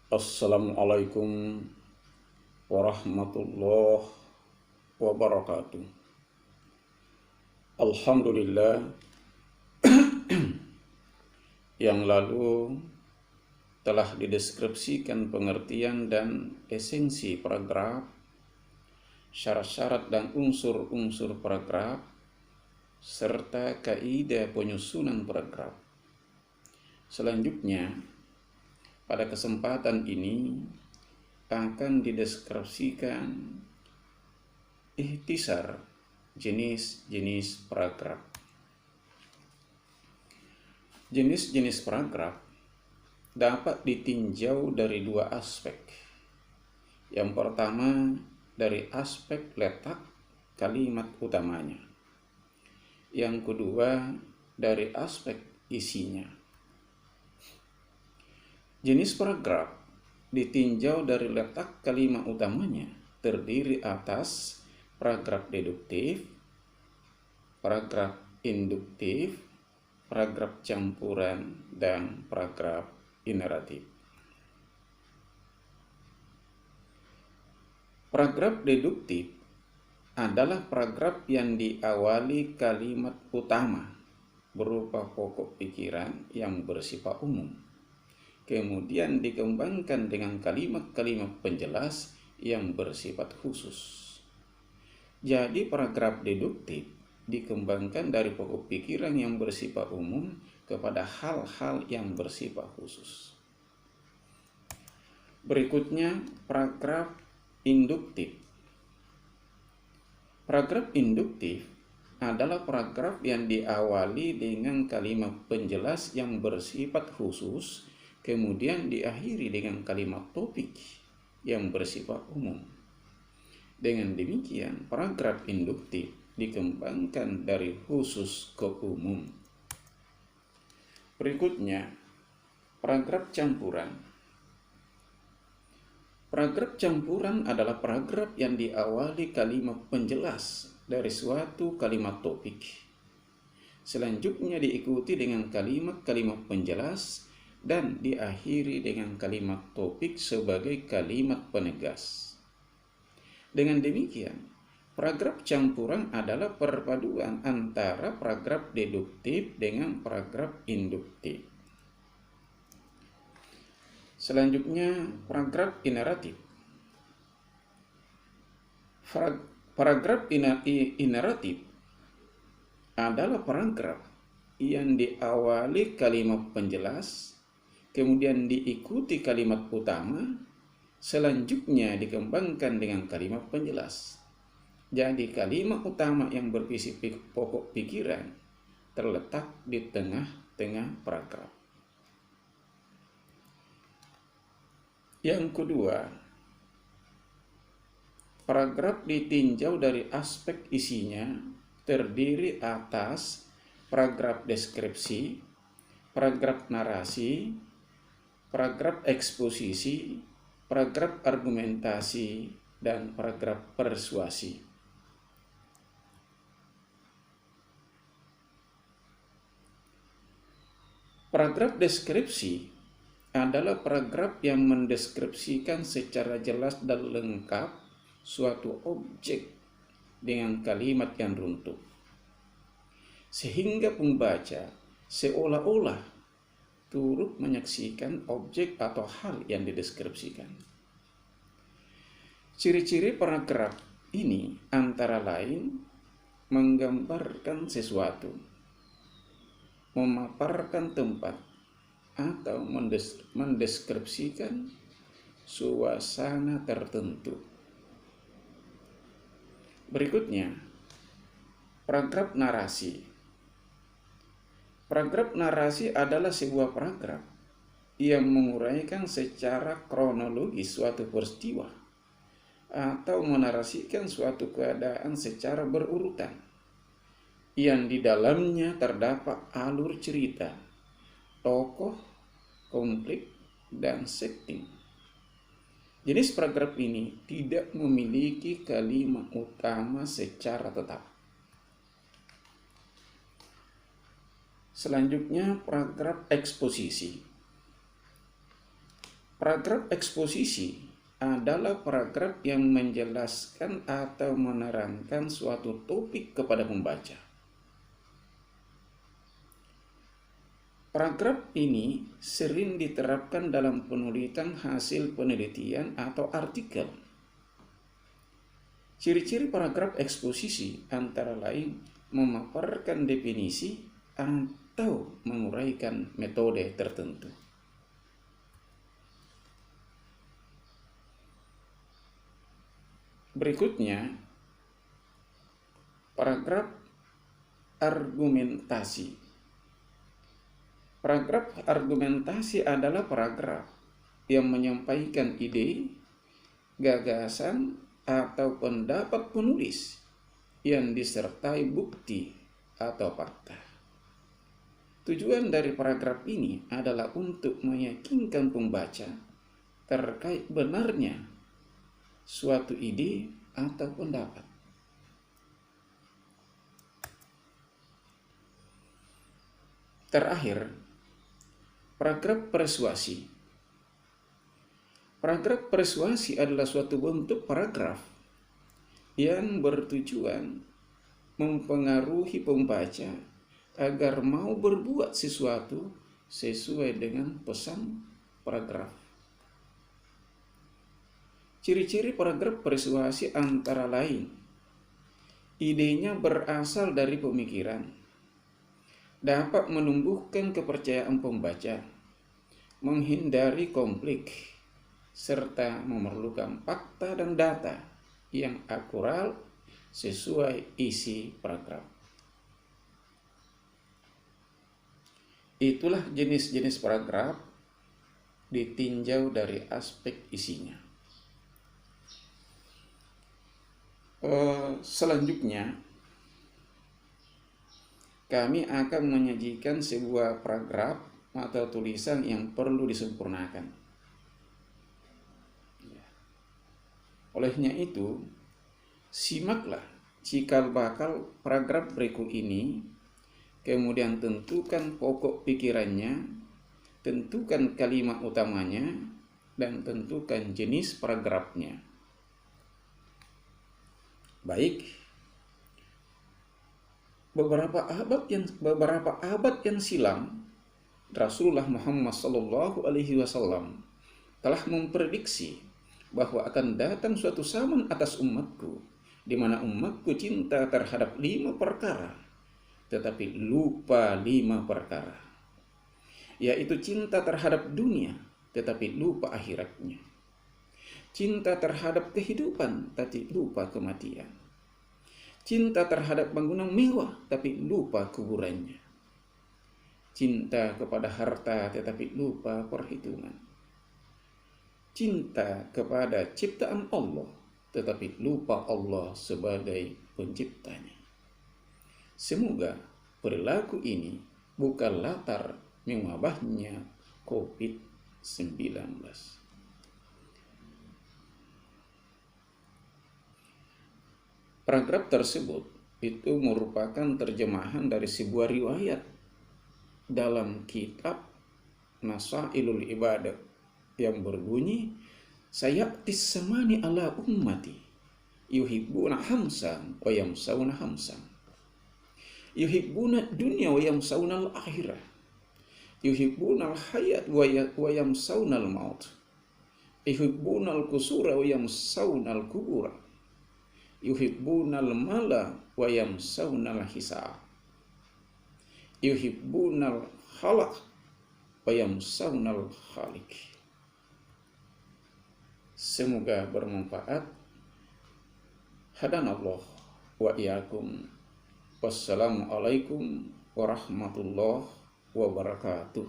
Assalamualaikum warahmatullahi wabarakatuh. Alhamdulillah, yang lalu telah dideskripsikan pengertian dan esensi paragraf, syarat-syarat dan unsur-unsur paragraf, serta kaidah penyusunan paragraf. Selanjutnya, pada kesempatan ini akan dideskripsikan ikhtisar jenis-jenis paragraf. Jenis-jenis paragraf dapat ditinjau dari dua aspek. Yang pertama, dari aspek letak kalimat utamanya. Yang kedua, dari aspek isinya. Jenis paragraf ditinjau dari letak kalimat utamanya, terdiri atas paragraf deduktif, paragraf induktif, paragraf campuran, dan paragraf ineratif. Paragraf deduktif adalah paragraf yang diawali kalimat utama berupa pokok pikiran yang bersifat umum, kemudian dikembangkan dengan kalimat-kalimat penjelas yang bersifat khusus. Jadi paragraf deduktif dikembangkan dari pokok pikiran yang bersifat umum kepada hal-hal yang bersifat khusus. Berikutnya, paragraf induktif. Paragraf induktif adalah paragraf yang diawali dengan kalimat penjelas yang bersifat khusus, kemudian diakhiri dengan kalimat topik yang bersifat umum. Dengan demikian, paragraf induktif dikembangkan dari khusus ke umum. Berikutnya, paragraf campuran. Paragraf campuran adalah paragraf yang diawali kalimat penjelas dari suatu kalimat topik. Selanjutnya diikuti dengan kalimat-kalimat penjelas dan diakhiri dengan kalimat topik sebagai kalimat penegas. Dengan demikian, paragraf campuran adalah perpaduan antara paragraf deduktif dengan paragraf induktif. Selanjutnya, paragraf ineratif. Paragraf ineratif adalah paragraf yang diawali kalimat penjelas, kemudian diikuti kalimat utama, selanjutnya dikembangkan dengan kalimat penjelas. Jadi kalimat utama yang berisi pokok pikiran terletak di tengah-tengah paragraf. Yang kedua, paragraf ditinjau dari aspek isinya, terdiri atas paragraf deskripsi, paragraf narasi, paragraf eksposisi, paragraf argumentasi, dan paragraf persuasi. Paragraf deskripsi adalah paragraf yang mendeskripsikan secara jelas dan lengkap suatu objek dengan kalimat yang runtuh, sehingga pembaca seolah-olah turut menyaksikan objek atau hal yang dideskripsikan. Ciri-ciri paragraf ini antara lain menggambarkan sesuatu, memaparkan tempat, atau mendeskripsikan suasana tertentu. Berikutnya, paragraf narasi. Paragraf narasi adalah sebuah paragraf yang menguraikan secara kronologis suatu peristiwa atau menarasikan suatu keadaan secara berurutan, yang di dalamnya terdapat alur cerita, tokoh, konflik, dan setting. Jenis paragraf ini tidak memiliki kalimat utama secara tetap. Selanjutnya, paragraf eksposisi. Paragraf eksposisi adalah paragraf yang menjelaskan atau menerangkan suatu topik kepada pembaca. Paragraf ini sering diterapkan dalam penulisan hasil penelitian atau artikel. Ciri-ciri paragraf eksposisi antara lain memaparkan definisi atau menguraikan metode tertentu. Berikutnya, paragraf argumentasi. Paragraf argumentasi adalah paragraf yang menyampaikan ide, gagasan, atau pendapat penulis yang disertai bukti atau fakta. Tujuan dari paragraf ini adalah untuk meyakinkan pembaca terkait benarnya suatu ide atau pendapat. Terakhir, paragraf persuasi. Paragraf persuasi adalah suatu bentuk paragraf yang bertujuan mempengaruhi pembaca agar mau berbuat sesuatu sesuai dengan pesan paragraf. Ciri-ciri paragraf persuasi antara lain: idenya berasal dari pemikiran, dapat menumbuhkan kepercayaan pembaca, menghindari konflik, serta memerlukan fakta dan data yang akurat sesuai isi paragraf. Itulah jenis-jenis paragraf ditinjau dari aspek isinya. Selanjutnya, kami akan menyajikan sebuah paragraf atau tulisan yang perlu disempurnakan. Olehnya itu, simaklah cikal bakal paragraf berikut ini, kemudian tentukan pokok pikirannya, tentukan kalimat utamanya, dan tentukan jenis paragrafnya. Baik, beberapa abad yang silam, Rasulullah Muhammad SAW telah memprediksi bahwa akan datang suatu zaman atas umatku, di mana umatku cinta terhadap 5 perkara, tetapi lupa 5 perkara, yaitu cinta terhadap dunia, tetapi lupa akhiratnya, cinta terhadap kehidupan, tapi lupa kematian, cinta terhadap bangunan mewah, tapi lupa kuburannya, cinta kepada harta, tetapi lupa perhitungan, cinta kepada ciptaan Allah, tetapi lupa Allah sebagai penciptanya. Semoga perilaku ini bukan latar mewabahnya COVID-19. Paragraf tersebut itu merupakan terjemahan dari sebuah riwayat dalam kitab Nasailul Ibadah yang berbunyi, sayaktis samani ala ummati yuhibbuna hamsan wa yamsauna hamsan, yuhibbuna dunya wa yamsauna al-akhirah, yuhibbuna al-hayat wa yamsauna al-maut, yuhibbuna al-kusura wa yamsauna al-kubura, yuhibbuna al-mala wa yamsauna al-hisab, yuhibbuna al-khalaq wa yamsauna al-khaliq. Semoga bermanfaat. Hadanallah wa iyyakum. Wassalamualaikum warahmatullahi wabarakatuh.